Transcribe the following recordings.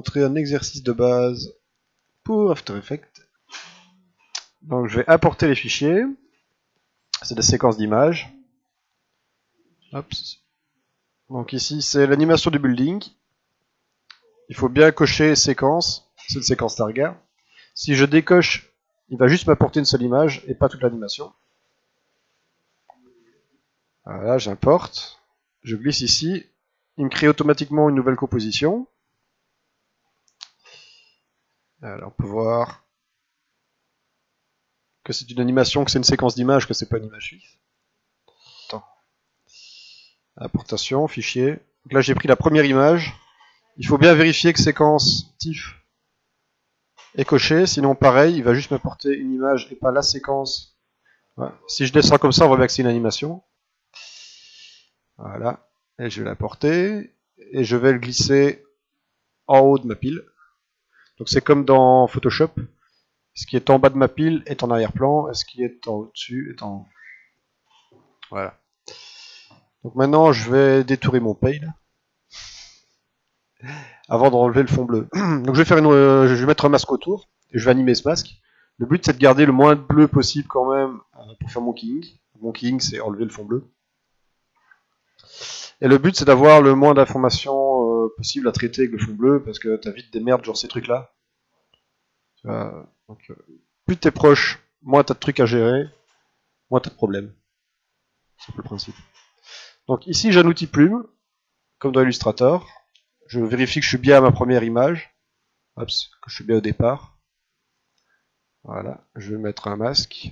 montrer un exercice de base pour After Effects. Donc je vais importer les fichiers. C'est des séquences d'images. Donc ici c'est l'animation du building. Il faut bien cocher séquence. C'est une séquence target. Si je décoche, il va juste m'apporter une seule image et pas toute l'animation. Voilà, j'importe. Je glisse ici. Il me crée automatiquement une nouvelle composition. Alors on peut voir que c'est une animation, que c'est une séquence d'images, que c'est pas une image fixe. Importation, fichier. Donc là j'ai pris la première image. Il faut bien vérifier que séquence TIFF est cochée, sinon pareil, il va juste m'apporter une image et pas la séquence. Voilà. Si je descends comme ça, on voit bien que c'est une animation. Voilà. Et je vais l'importer. Et je vais le glisser en haut de ma pile. Donc c'est comme dans Photoshop. Ce qui est en bas de ma pile est en arrière-plan, et ce qui est en au-dessus est en haut. Voilà. Donc maintenant, je vais détourer mon pail avant d'enlever le fond bleu. Donc je vais mettre un masque autour et je vais animer ce masque. Le but c'est de garder le moins de bleu possible quand même pour faire mon keying. Mon keying c'est enlever le fond bleu. Et le but c'est d'avoir le moins d'informations possible à traiter avec le fond bleu parce que t'as vite des merdes genre ces trucs là. Donc, plus t'es proche, moins t'as de trucs à gérer, moins t'as de problèmes. C'est le principe. Donc ici j'ai un outil plume, comme dans Illustrator. Je vérifie que je suis bien à ma première image. Que je suis bien au départ. Voilà, je vais mettre un masque.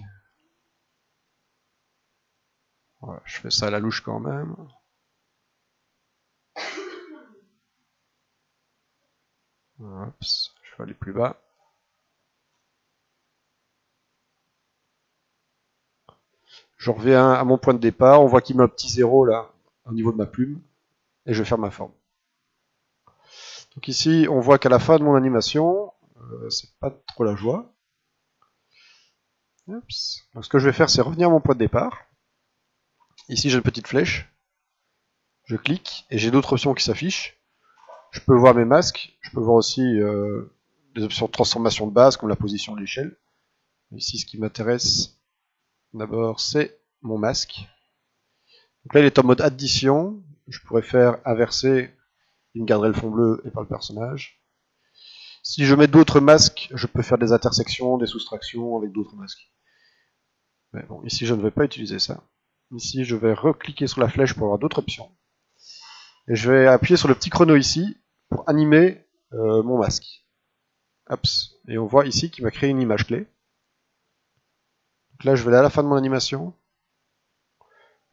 Voilà, je fais ça à la louche quand même. Je vais aller plus bas. Je reviens à mon point de départ. On voit qu'il met un petit 0 là, au niveau de ma plume. Et je vais faire ma forme. Donc ici, on voit qu'à la fin de mon animation, c'est pas trop la joie. Donc ce que je vais faire, c'est revenir à mon point de départ. Ici, j'ai une petite flèche. Je clique et j'ai d'autres options qui s'affichent. Je peux voir mes masques. Je peux voir aussi des options de transformation de base, comme la position de l'échelle. Ici, ce qui m'intéresse, d'abord, c'est mon masque. Donc là, il est en mode addition. Je pourrais faire inverser. Il me garderait le fond bleu et pas le personnage. Si je mets d'autres masques, je peux faire des intersections, des soustractions avec d'autres masques. Mais bon, ici, je ne vais pas utiliser ça. Ici, je vais recliquer sur la flèche pour avoir d'autres options. Et je vais appuyer sur le petit chrono ici pour animer mon masque. Et on voit ici qu'il m'a créé une image clé. Donc là, je vais aller à la fin de mon animation.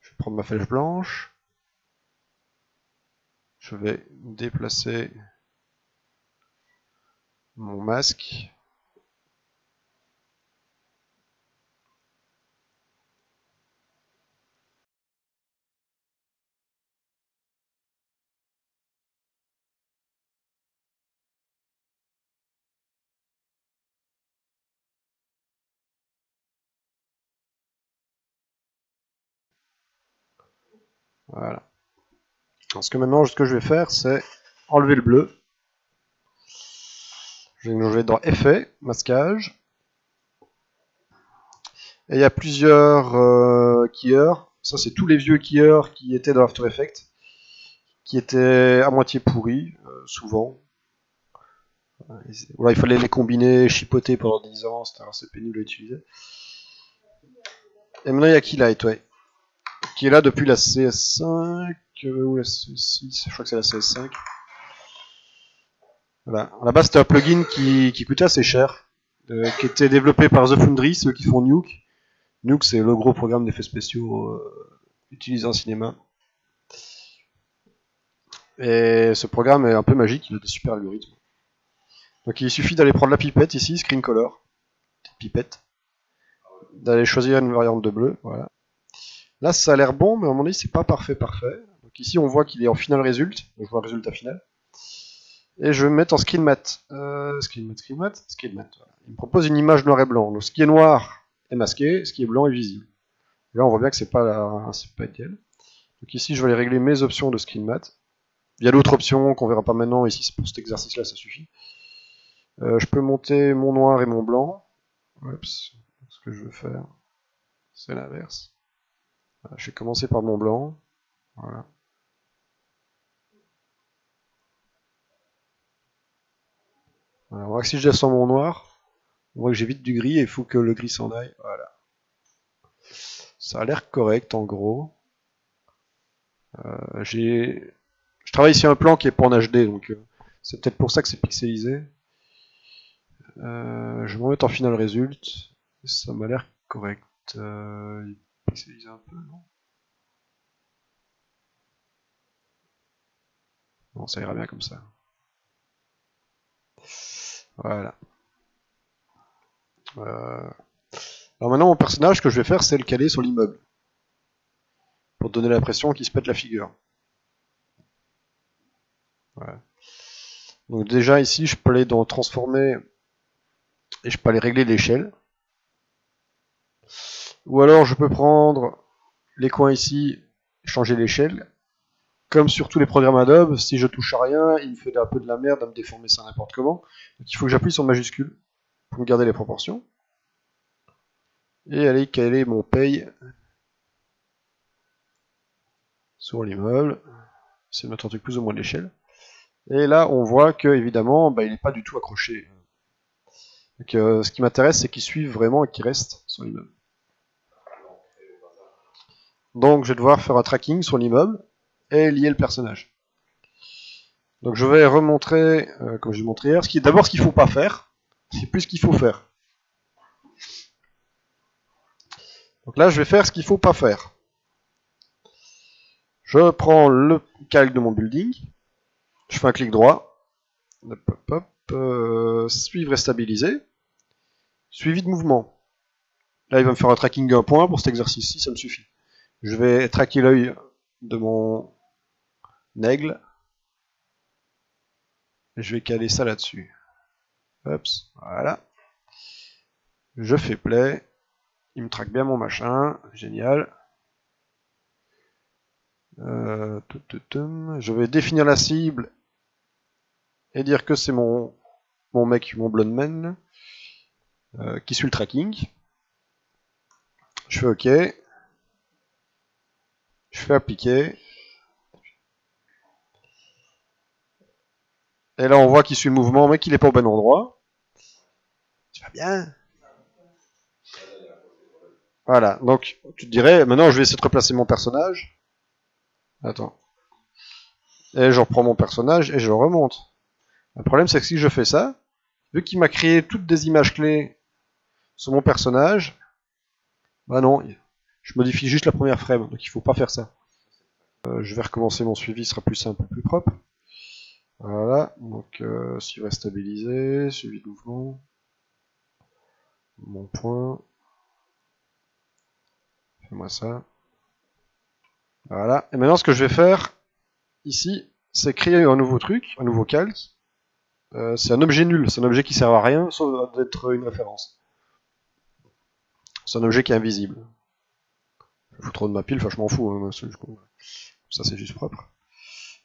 Je vais prendre ma flèche blanche. Je vais déplacer mon masque. Voilà. Parce que maintenant, ce que je vais faire, c'est enlever le bleu. Je vais dans Effet, Masquage. Et il y a plusieurs keyers. Ça, c'est tous les vieux keyers qui étaient dans After Effects, qui étaient à moitié pourris, souvent. Voilà, il fallait les combiner, chipoter pendant 10 ans, c'était assez pénible à utiliser. Et maintenant, il y a Keylight, ouais. Qui est là depuis la CS5 ou la CS6, je crois que c'est la CS5. Voilà. À la base, c'était un plugin qui coûtait assez cher, qui était développé par The Foundry, ceux qui font Nuke. Nuke, c'est le gros programme d'effets spéciaux utilisé en cinéma. Et ce programme est un peu magique, il a des super algorithmes. Donc il suffit d'aller prendre la pipette ici, Screen Color, petite pipette, d'aller choisir une variante de bleu, voilà. Là ça a l'air bon, mais à mon avis c'est pas parfait. Donc ici on voit qu'il est en final result, donc je vois le résultat final. Et je vais me mettre en screen mat. Screen mat. Voilà. Il me propose une image noir et blanc. Donc ce qui est noir est masqué, ce qui est blanc est visible. Et là on voit bien que c'est pas idéal. Donc ici je vais aller régler mes options de screen mat. Il y a d'autres options qu'on verra pas maintenant, ici pour cet exercice-là ça suffit. Je peux monter mon noir et mon blanc. Oups. Ce que je veux faire, c'est l'inverse. Voilà, je vais commencer par mon blanc. Voilà. Voilà, on voit que si je descends mon noir, on voit que j'ai vite du gris et il faut que le gris s'en aille. Voilà. Ça a l'air correct en gros. Je travaille ici un plan qui est pas en HD, donc c'est peut-être pour ça que c'est pixelisé. Je vais m'en mettre en final result. Ça m'a l'air correct. Il pixelise un peu, non? Non, ça ira bien comme ça. Voilà. Alors maintenant, mon personnage, ce que je vais faire, c'est le caler sur l'immeuble. Pour donner l'impression qu'il se pète la figure. Voilà. Donc déjà ici, je peux aller dans transformer et je peux aller régler l'échelle. Ou alors je peux prendre les coins ici, changer l'échelle. Comme sur tous les programmes Adobe, si je touche à rien, il me fait un peu de la merde à me déformer ça n'importe comment. Donc il faut que j'appuie sur majuscule pour me garder les proportions. Et aller caler mon paye sur l'immeuble. C'est de mettre un truc plus ou moins de l'échelle. Et là, on voit que évidemment, il n'est pas du tout accroché. Donc, ce qui m'intéresse, c'est qu'il suive vraiment et qu'il reste sur l'immeuble. Donc, je vais devoir faire un tracking sur l'immeuble et lier le personnage. Donc, je vais remontrer, comme je l'ai montré hier, d'abord ce qu'il ne faut pas faire, c'est plus ce qu'il faut faire. Donc là, je vais faire ce qu'il ne faut pas faire. Je prends le calque de mon building, je fais un clic droit, suivre et stabiliser, suivi de mouvement. Là, il va me faire un tracking d'un point pour cet exercice-ci, ça me suffit. Je vais traquer l'œil de mon aigle. Je vais caler ça là-dessus. Hop, voilà. Je fais play. Il me traque bien mon machin. Génial. Je vais définir la cible et dire que c'est mon mec, mon blonde man, qui suit le tracking. Je fais OK. Je fais appliquer. Et là, on voit qu'il suit le mouvement, mais qu'il n'est pas au bon endroit. Tu vas bien? Voilà, donc tu te dirais, maintenant je vais essayer de replacer mon personnage. Attends. Et je reprends mon personnage et je le remonte. Le problème, c'est que si je fais ça, vu qu'il m'a créé toutes des images clés sur mon personnage, bah non, je modifie juste la première frame, donc il faut pas faire ça. Je vais recommencer mon suivi, ce sera plus simple, plus propre. Voilà, donc suivre et stabiliser, suivi de mouvement, mon point, fais-moi ça. Voilà, et maintenant ce que je vais faire ici, c'est créer un nouveau truc, un nouveau calque. C'est un objet nul, c'est un objet qui sert à rien, sauf d'être une référence. C'est un objet qui est invisible. Je fous trop de ma pile, enfin je m'en fous, hein, ça c'est juste propre.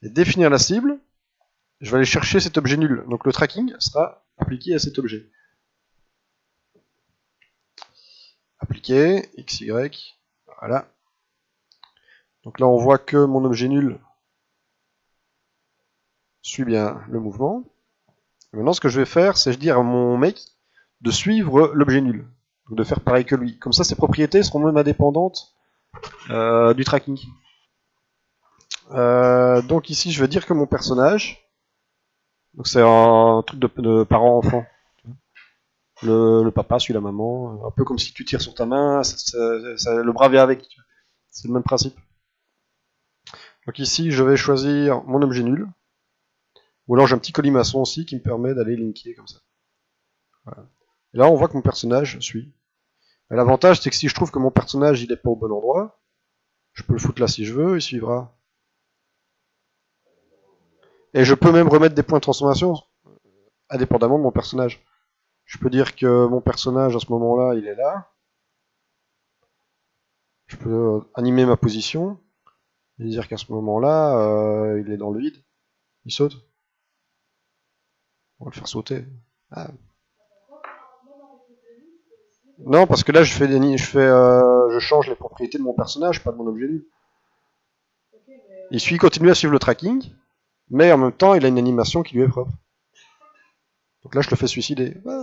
Et définir la cible, je vais aller chercher cet objet nul. Donc le tracking sera appliqué à cet objet. Appliquer, XY, voilà. Donc là on voit que mon objet nul suit bien le mouvement. Et maintenant ce que je vais faire, c'est dire à mon mec de suivre l'objet nul. Donc de faire pareil que lui. Comme ça ses propriétés seront même indépendantes du tracking. Donc ici je vais dire que mon personnage, donc c'est un truc de parent-enfant. Le papa suit la maman, un peu comme si tu tires sur ta main, le bras vient avec. C'est le même principe. Donc ici je vais choisir mon objet nul, ou alors j'ai un petit colimaçon aussi qui me permet d'aller linker comme ça. Voilà. Et là on voit que mon personnage suit. L'avantage c'est que si je trouve que mon personnage il est pas au bon endroit, je peux le foutre là si je veux, il suivra. Et je peux même remettre des points de transformation, indépendamment de mon personnage. Je peux dire que mon personnage, à ce moment-là, il est là. Je peux animer ma position. Et dire qu'à ce moment-là, il est dans le vide. Il saute. On va le faire sauter. Ah. Non, parce que là, je change les propriétés de mon personnage, pas de mon objet nul. Il continue à suivre le tracking, mais en même temps, il a une animation qui lui est propre. Donc là, je le fais suicider. Ah.